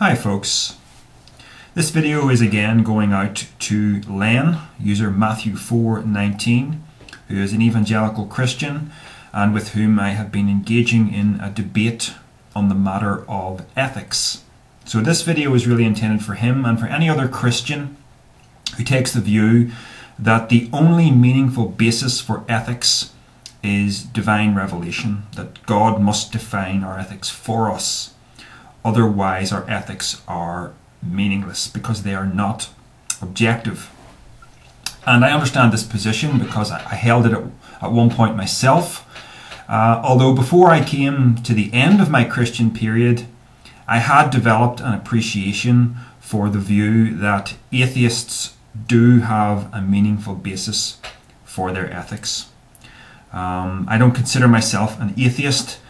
Hi folks, this video is again going out to Len, user Matthew419, who is an evangelical Christian and with whom I have been engaging in a debate on the matter of ethics. So this video is really intended for him and for any other Christian who takes the view that the only meaningful basis for ethics is divine revelation, that God must define our ethics for us. Otherwise, our ethics are meaningless because they are not objective. And I understand this position because I held it at one point myself. Although before I came to the end of my Christian period, I had developed an appreciation for the view that atheists do have a meaningful basis for their ethics. I don't consider myself an atheist.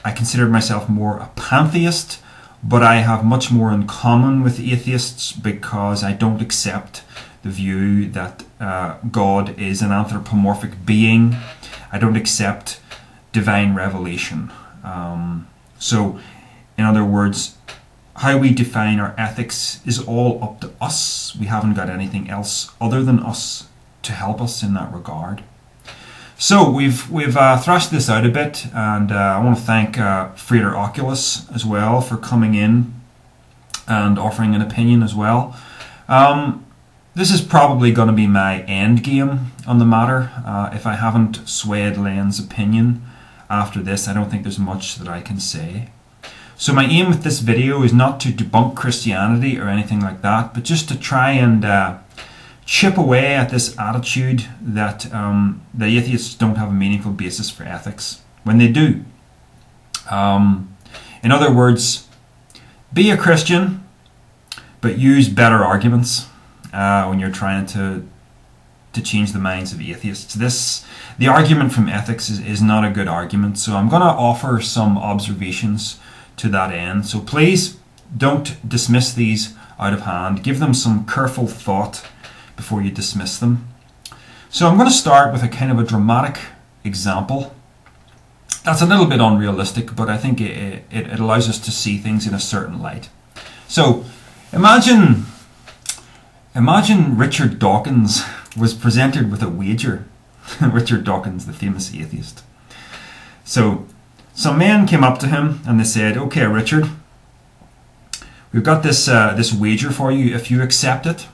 I consider myself more a pantheist. But I have much more in common with atheists because I don't accept the view that God is an anthropomorphic being. I don't accept divine revelation. So, in other words, how we define our ethics is all up to us. We haven't got anything else other than us to help us in that regard. So we've thrashed this out a bit, and I want to thank Frater Oculus as well for coming in and offering an opinion as well. This is probably going to be my end game on the matter. If I haven't swayed Len's opinion after this, I don't think there's much that I can say. So my aim with this video is not to debunk Christianity or anything like that, but just to try and chip away at this attitude that the atheists don't have a meaningful basis for ethics, when they do. In other words, be a Christian, but use better arguments when you're trying to change the minds of atheists. The argument from ethics is not a good argument, so I'm going to offer some observations to that end. So please don't dismiss these out of hand. Give them some careful thought before you dismiss them. So I'm going to start with a kind of a dramatic example. That's a little bit unrealistic, but I think it allows us to see things in a certain light. So imagine Richard Dawkins was presented with a wager. Richard Dawkins, the famous atheist. So some men came up to him and they said, "Okay, Richard, we've got this wager for you. If you accept it,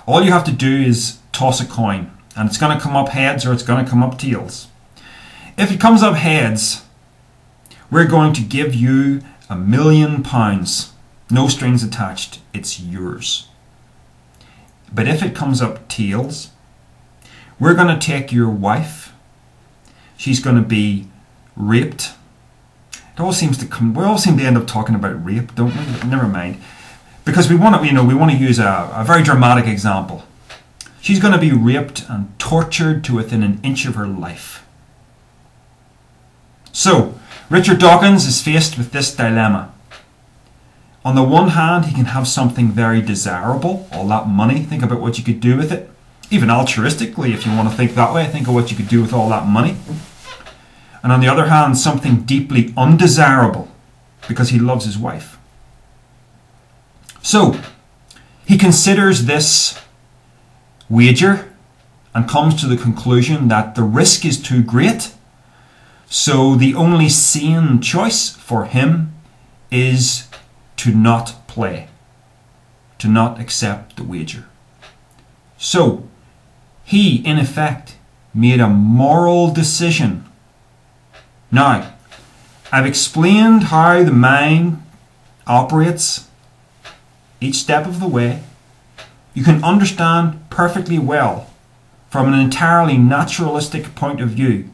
all you have to do is toss a coin, and it's going to come up heads or it's going to come up tails. If it comes up heads, we're going to give you £1 million. No strings attached. It's yours. But if it comes up tails, we're going to take your wife. She's going to be raped." We all seem to end up talking about rape, don't we? Never mind. Because we want to use a very dramatic example. She's going to be raped and tortured to within an inch of her life. So, Richard Dawkins is faced with this dilemma. On the one hand, he can have something very desirable, all that money. Think about what you could do with it. Even altruistically, if you want to think that way, think of what you could do with all that money. And on the other hand, something deeply undesirable, because he loves his wife. So, he considers this wager and comes to the conclusion that the risk is too great. So the only sane choice for him is to not play, to not accept the wager. So, he, in effect, made a moral decision. Now, I've explained how the mind operates each step of the way. You can understand perfectly well, from an entirely naturalistic point of view,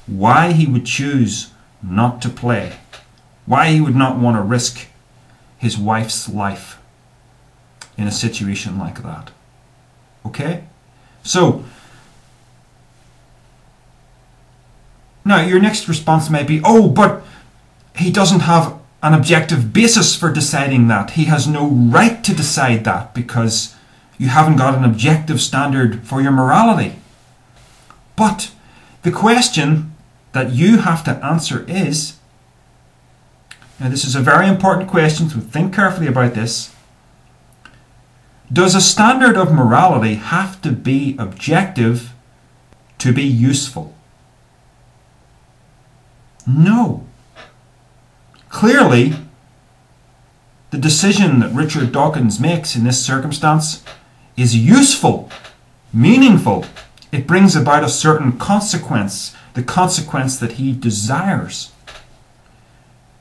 why he would choose not to play, why he would not want to risk his wife's life in a situation like that. Okay? So, now your next response may be, "Oh, but he doesn't have an objective basis for deciding that. He has no right to decide that because you haven't got an objective standard for your morality." But the question that you have to answer is, Now this is a very important question, so think carefully about this. Does a standard of morality have to be objective to be useful? No. Clearly, the decision that Richard Dawkins makes in this circumstance is useful, meaningful. It brings about a certain consequence, the consequence that he desires.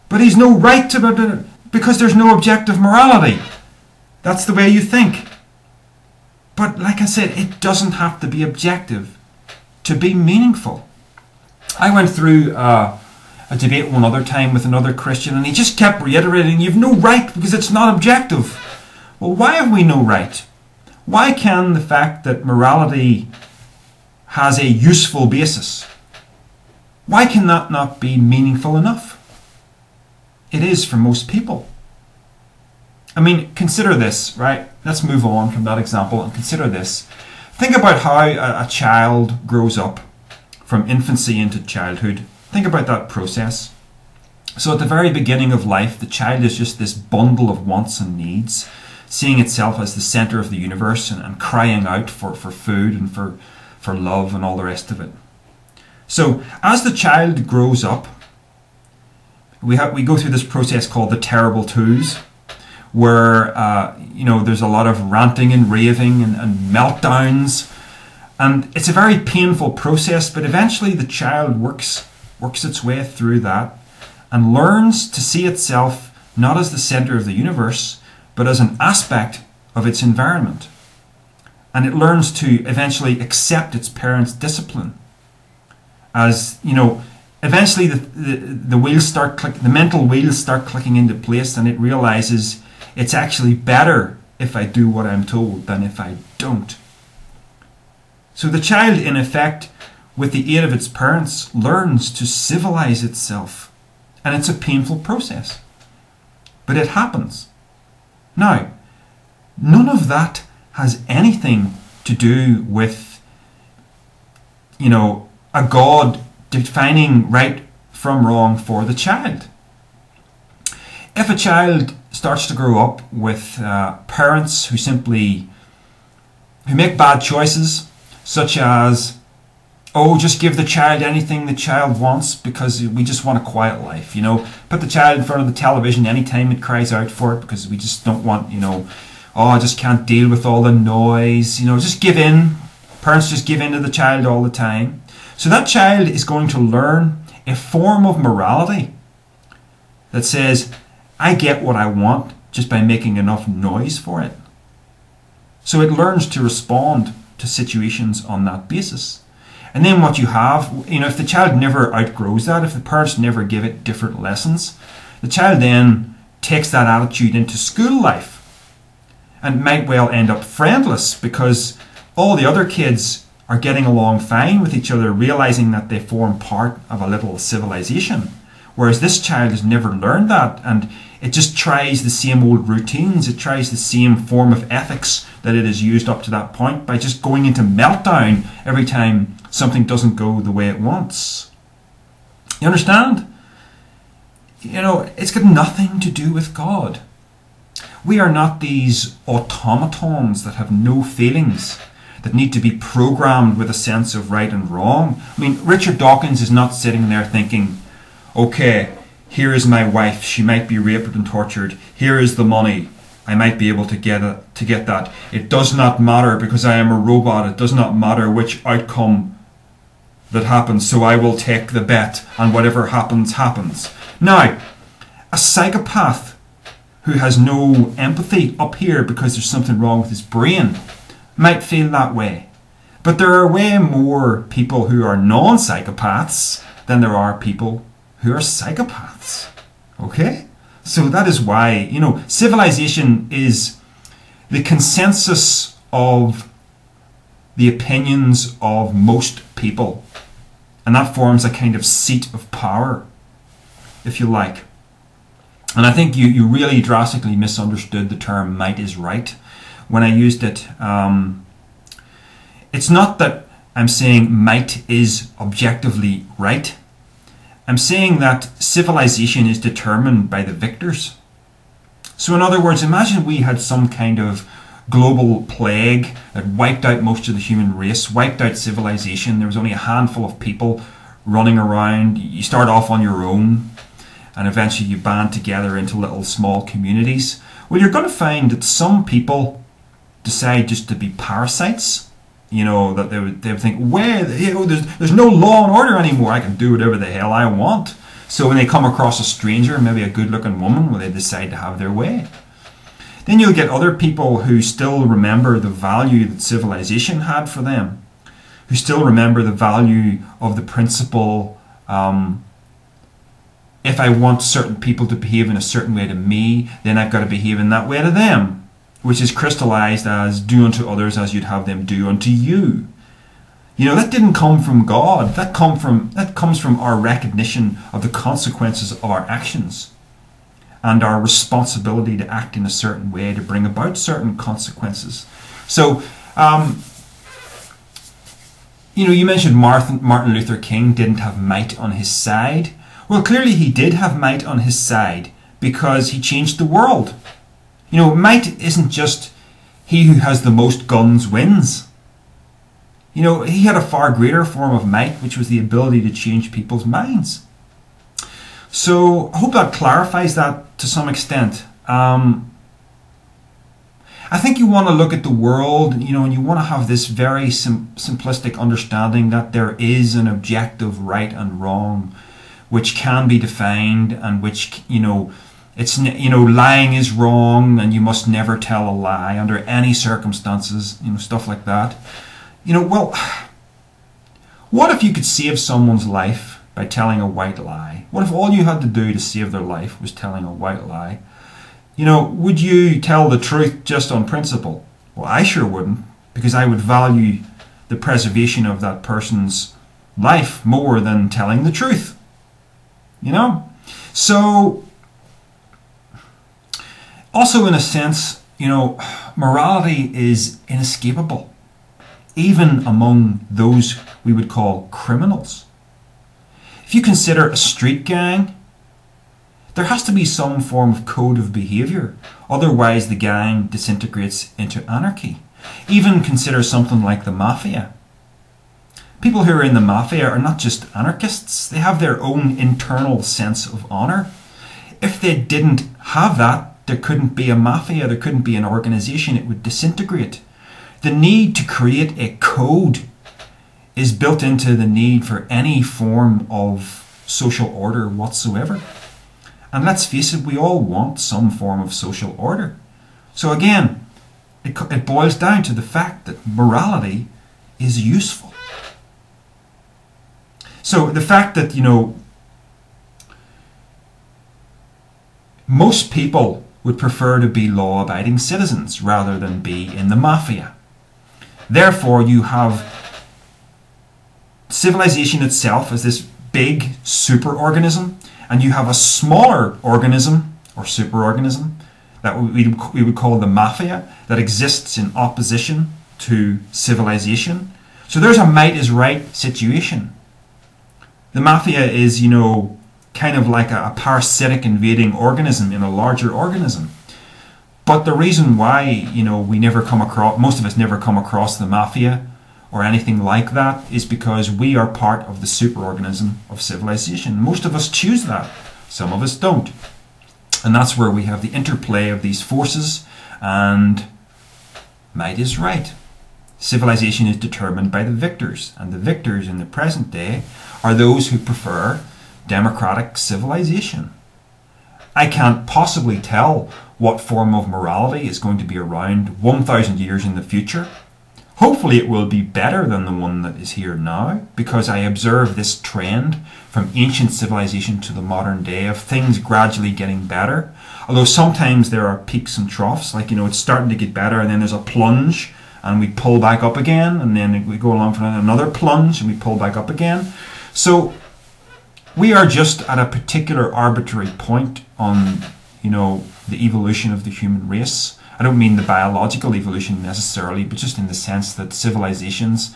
But he's no right to it because there's no objective morality. That's the way you think. But like I said, it doesn't have to be objective to be meaningful. I went through a debate one other time with another Christian, and he just kept reiterating, you've no right because it's not objective. Well, why have we no right? Why can the fact that morality has a useful basis, why can that not be meaningful enough? It is for most people. I mean, consider this, right? Let's move on from that example and consider this. Think about how a child grows up from infancy into childhood. Think about that process. So at the very beginning of life, the child is just this bundle of wants and needs, seeing itself as the center of the universe and crying out for food and for love and all the rest of it. So as the child grows up, we go through this process called the terrible twos, where there's a lot of ranting and raving and meltdowns, and it's a very painful process. But eventually, the child works its way through that and learns to see itself not as the center of the universe, but as an aspect of its environment. And it learns to eventually accept its parents' discipline. As eventually the wheels start the mental wheels start clicking into place, and it realizes it's actually better if I do what I'm told than if I don't. So the child, in effect, with the aid of its parents, learns to civilize itself. And it's a painful process. But it happens. Now, none of that has anything to do with, a God defining right from wrong for the child. If a child starts to grow up with parents who make bad choices, such as, just give the child anything the child wants because we just want a quiet life, put the child in front of the television anytime it cries out for it because we just don't want, I just can't deal with all the noise, just give in. Parents just give in to the child all the time. So that child is going to learn a form of morality that says, I get what I want just by making enough noise for it. So it learns to respond to situations on that basis. And then what you have, if the child never outgrows that, if the parents never give it different lessons, the child then takes that attitude into school life and might well end up friendless because all the other kids are getting along fine with each other, realizing that they form part of a little civilization. Whereas this child has never learned that, and it just tries the same old routines, it tries the same form of ethics that it has used up to that point by just going into meltdown every time something doesn't go the way it wants. You understand? It's got nothing to do with God. We are not these automatons that have no feelings, that need to be programmed with a sense of right and wrong. I mean, Richard Dawkins is not sitting there thinking, okay, here is my wife, she might be raped and tortured, here is the money, I might be able to get that. It does not matter because I am a robot, it does not matter which outcome that happens, so I will take the bet and whatever happens, happens. Now, a psychopath who has no empathy up here because there's something wrong with his brain might feel that way. But there are way more people who are non-psychopaths than there are people who are psychopaths. Okay? So that is why, civilization is the consensus of the opinions of most people. And that forms a kind of seat of power, if you like. And I think you really drastically misunderstood the term might is right when I used it. It's not that I'm saying might is objectively right. I'm saying that civilization is determined by the victors. So in other words, imagine we had some kind of global plague that wiped out most of the human race, wiped out civilization. There was only a handful of people running around. You start off on your own, and eventually you band together into little small communities. Well, you're going to find that some people decide just to be parasites. You know, that they would think, well, you know, there's no law and order anymore. I can do whatever the hell I want. So when they come across a stranger, maybe a good-looking woman, well, they decide to have their way. Then you'll get other people who still remember the value that civilization had for them, who still remember the value of the principle, if I want certain people to behave in a certain way to me, then I've got to behave in that way to them, which is crystallized as do unto others as you'd have them do unto you. You know, that didn't come from God. That comes from our recognition of the consequences of our actions and our responsibility to act in a certain way to bring about certain consequences. So, you know, you mentioned Martin Luther King didn't have might on his side. Well, clearly he did have might on his side because he changed the world. You know, might isn't just he who has the most guns wins. You know, he had a far greater form of might, which was the ability to change people's minds. So I hope that clarifies that to some extent. I think you want to look at the world, you know, and you want to have this very simplistic understanding that there is an objective right and wrong, which can be defined, and which, you know, it's, you know, lying is wrong and you must never tell a lie under any circumstances, you know, stuff like that. You know, well, what if you could save someone's life by telling a white lie? What if all you had to do to save their life was telling a white lie? You know, would you tell the truth just on principle? Well, I sure wouldn't, because I would value the preservation of that person's life more than telling the truth. You know? So, also in a sense, you know, morality is inescapable, even among those we would call criminals. If you consider a street gang, there has to be some form of code of behavior, otherwise the gang disintegrates into anarchy. Even consider something like the mafia. People who are in the mafia are not just anarchists, they have their own internal sense of honor. If they didn't have that, there couldn't be a mafia, there couldn't be an organization, it would disintegrate. The need to create a code is built into the need for any form of social order whatsoever. And let's face it, we all want some form of social order. So again, it boils down to the fact that morality is useful. So the fact that, you know, most people would prefer to be law-abiding citizens rather than be in the mafia. Therefore, you have civilization itself as this big superorganism, and you have a smaller organism or superorganism that we would call the mafia, that exists in opposition to civilization. So there's a might is right situation. The mafia is, you know, kind of like a parasitic invading organism in a larger organism. But the reason why, you know, we never come across, most of us never come across the mafia or anything like that, is because we are part of the superorganism of civilization. Most of us choose that, some of us don't. And that's where we have the interplay of these forces, and might is right. Civilization is determined by the victors, and the victors in the present day are those who prefer democratic civilization. I can't possibly tell what form of morality is going to be around 1,000 years in the future. Hopefully it will be better than the one that is here now, because I observe this trend from ancient civilization to the modern day of things gradually getting better. Although sometimes there are peaks and troughs, like, you know, it's starting to get better and then there's a plunge and we pull back up again, and then we go along for another plunge and we pull back up again. So we are just at a particular arbitrary point on, you know, the evolution of the human race. I don't mean the biological evolution necessarily, but just in the sense that civilizations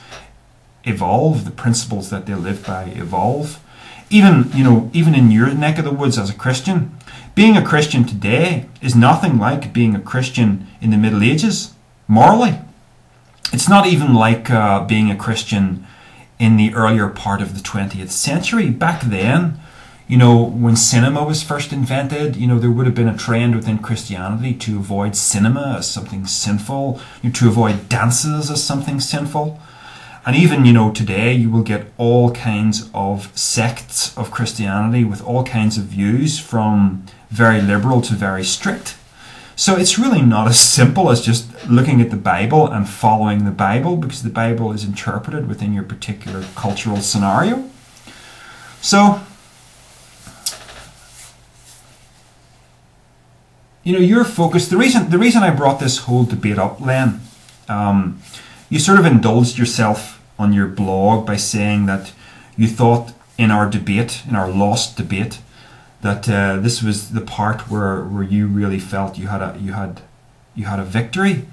evolve, the principles that they live by evolve. Even, even in your neck of the woods as a Christian, being a Christian today is nothing like being a Christian in the Middle Ages, morally. It's not even like being a Christian in the earlier part of the 20th century. Back then, when cinema was first invented, there would have been a trend within Christianity to avoid cinema as something sinful, to avoid dances as something sinful. And even, today you will get all kinds of sects of Christianity with all kinds of views, from very liberal to very strict. So it's really not as simple as just looking at the Bible and following the Bible, because the Bible is interpreted within your particular cultural scenario. So, your focus, the reason I brought this whole debate up, Len, you sort of indulged yourself on your blog by saying that you thought in our debate, in our lost debate, that this was the part where you really felt you had a victory,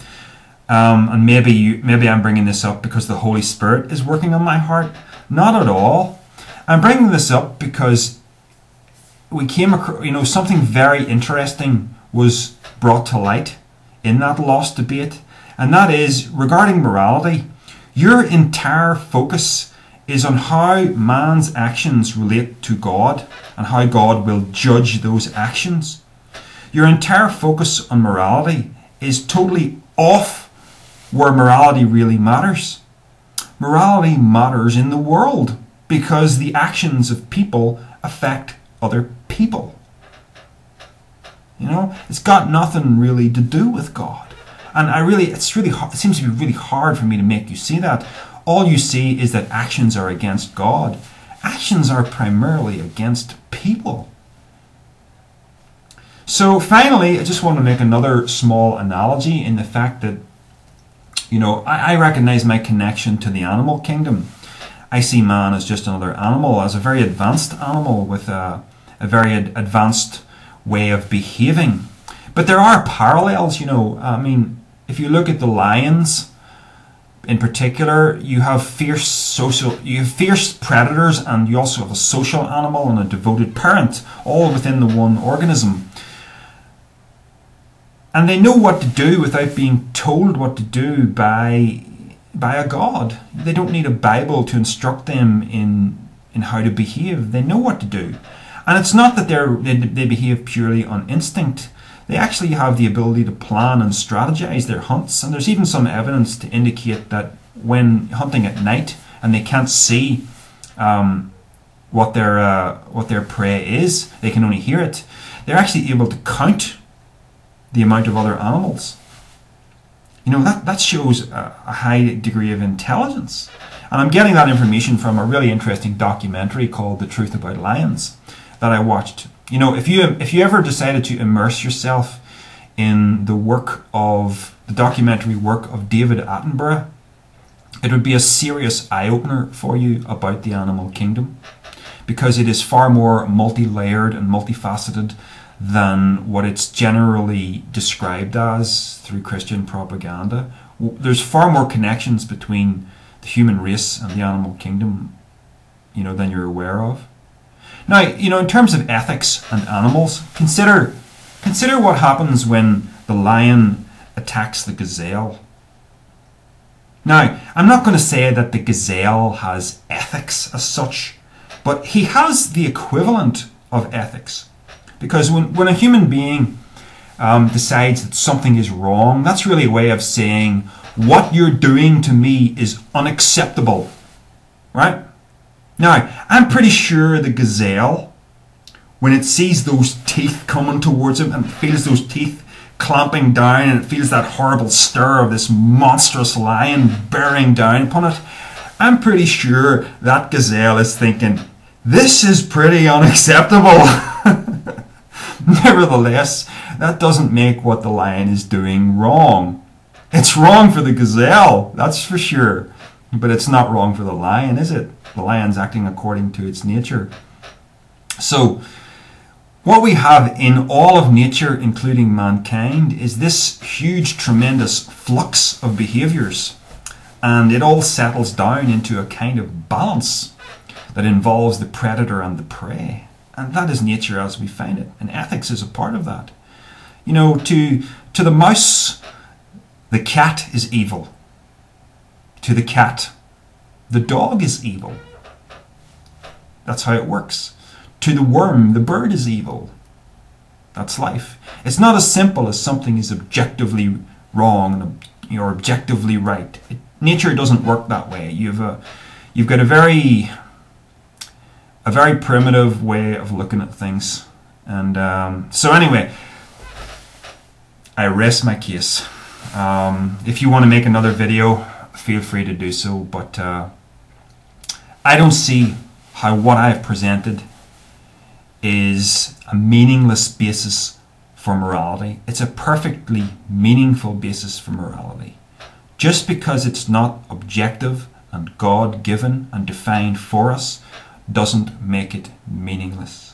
and maybe I'm bringing this up because the Holy Spirit is working on my heart. Not at all. I'm bringing this up because we came across, something very interesting was brought to light in that lost debate, and that is regarding morality. Your entire focus is on how man's actions relate to God and how God will judge those actions. Your entire focus on morality is totally off where morality really matters. Morality matters in the world because the actions of people affect other people. It's got nothing really to do with God. And it seems to be really hard for me to make you see that. All you see is that actions are against God. Actions are primarily against people. So finally, I just want to make another small analogy in the fact that, I recognize my connection to the animal kingdom. I see man as just another animal, as a very advanced animal with a very advanced way of behaving. But there are parallels, if you look at the lions in particular, you have fierce predators, and you also have a social animal and a devoted parent, all within the one organism. And they know what to do without being told what to do by a God. They don't need a Bible to instruct them in how to behave. They know what to do. And it's not that they behave purely on instinct. They actually have the ability to plan and strategize their hunts, and there's even some evidence to indicate that when hunting at night and they can't see what their prey is, they can only hear it, they're actually able to count the amount of other animals. That shows a high degree of intelligence. And I'm getting that information from a really interesting documentary called The Truth About Lions that I watched. If you ever decided to immerse yourself in the documentary work of David Attenborough, it would be a serious eye-opener for you about the animal kingdom, because it is far more multi-layered and multifaceted than what it's generally described as through Christian propaganda. There's far more connections between the human race and the animal kingdom, than you're aware of. Now, in terms of ethics and animals, consider what happens when the lion attacks the gazelle. Now, I'm not going to say that the gazelle has ethics as such, but he has the equivalent of ethics. Because when a human being decides that something is wrong, that's really a way of saying, what you're doing to me is unacceptable. Right? Now, I'm pretty sure the gazelle, when it sees those teeth coming towards him and feels those teeth clamping down, and it feels that horrible stir of this monstrous lion bearing down upon it, I'm pretty sure that gazelle is thinking, this is pretty unacceptable. Nevertheless, that doesn't make what the lion is doing wrong. It's wrong for the gazelle, that's for sure. But it's not wrong for the lion, is it? The lion's acting according to its nature. So, what we have in all of nature, including mankind, is this huge, tremendous flux of behaviours. And it all settles down into a kind of balance. that involves the predator and the prey. And that is nature as we find it. And ethics is a part of that. You know, to the mouse, the cat is evil. To the cat, the dog is evil. That's how it works. To the worm, the bird is evil. That's life. It's not as simple as something is objectively wrong or objectively right. Nature doesn't work that way. You've got a very primitive way of looking at things. And so anyway, I rest my case. If you want to make another video, feel free to do so. But I don't see how what I've presented is a meaningless basis for morality. It's a perfectly meaningful basis for morality. Just because it's not objective and God-given and defined for us doesn't make it meaningless.